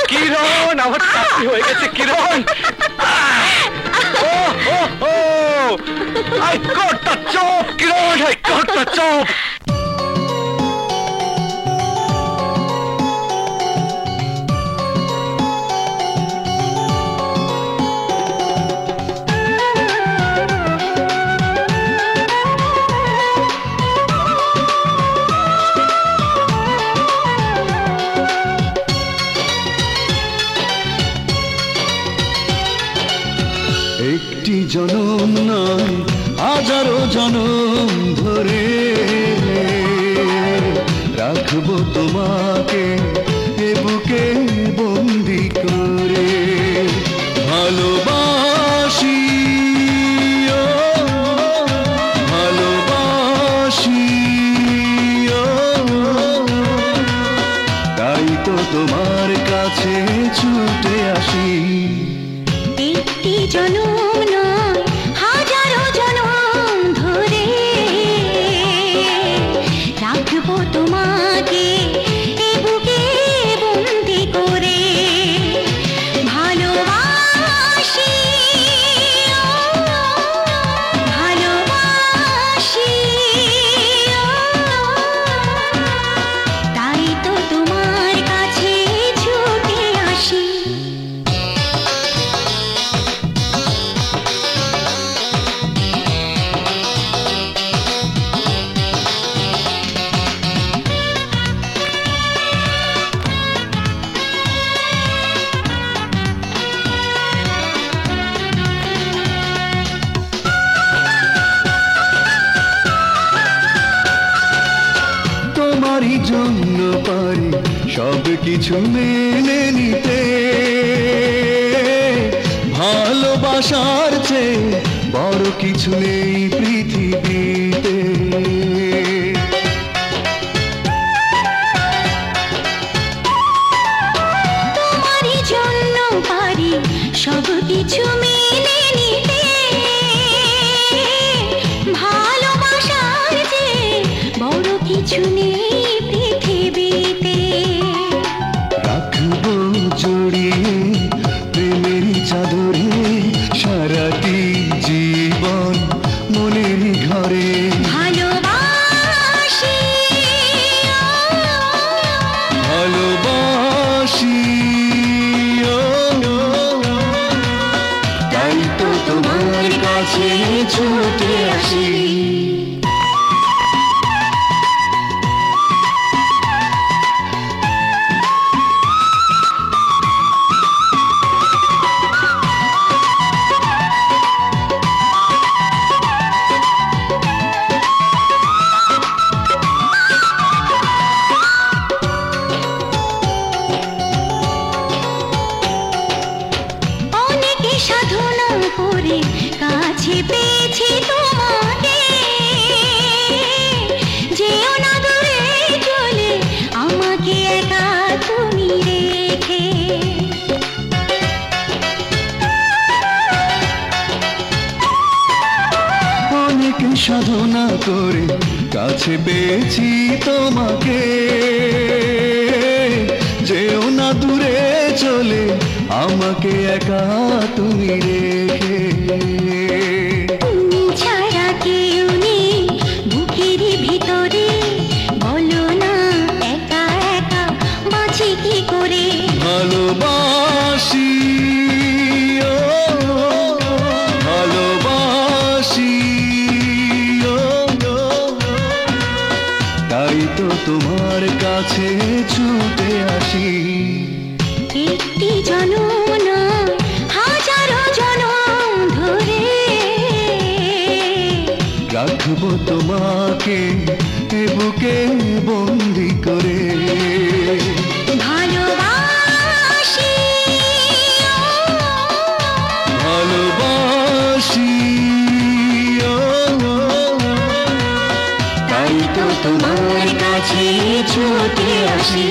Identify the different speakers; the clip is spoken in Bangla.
Speaker 1: কিরণ, আমার চাকরি হয়ে গেছে কিরণ। I got the job, Kiran, I got the job.
Speaker 2: একটি জনম নয় হাজারো জনম ধরে রাখবো তোমাকে এ বুকে বন্দি করে। ভালোবাসি ও ভালোবাসি ও, তাই তো তোমার কাছে ছুটে আসি।
Speaker 3: একটি জনম নয় হাজারো জনম ধরে রাখবো তোমাকে এ বুকে বন্দি করে। ভালোবাসি ও ভালোবাসি ও, তাই তো তোমার কাছে ছুটে আসি।
Speaker 2: তোমারই জন্য পারি সব কিছু মেনে নিতে। ভালোবাসার চেয়ে বড় কিছু নেই পৃথিবীতে।
Speaker 3: তোমারই জন্য পারি সব কিছু মেনে নিতে। ভালোবাসার চেয়ে বড় কিছু নেই পৃথিবীতে।
Speaker 2: রাখবো জড়িয়ে প্রেমের চাদরে সারাটি জীবন মনের ঘরে।
Speaker 3: ভালোবাসি ও
Speaker 2: ভালোবাসি ও, তাই তো তোমার কাছে ছুটে আসি।
Speaker 3: অনেকে সাধনা করে কাছে পেয়েছি তোমাকে। যেও না দূরে চলে আমাকে একা তুমি রেখে।
Speaker 2: অনেক সাধনা করে কাছে পেয়েছি তোমাকে। যেও না দূরে চলে আমাকে একা তুমি রেখে।
Speaker 3: তুমি ছাড়া কেউ নেই বুকের ভিতরে, বলো না একা একা বাঁচি কি করে।
Speaker 2: ভালোবাসি ও ভালোবাসি ও, তাই তো তোমার কাছে ছুটে আসি।
Speaker 3: একটি জনম নয় হাজারো জনম ধরে
Speaker 2: রাখবো তোমাকে এ বুকে বন্দি করে।
Speaker 3: ভালোবাসি ও
Speaker 2: ভালোবাসি ও, তাই তো তোমার কাছে ছুটে আসি।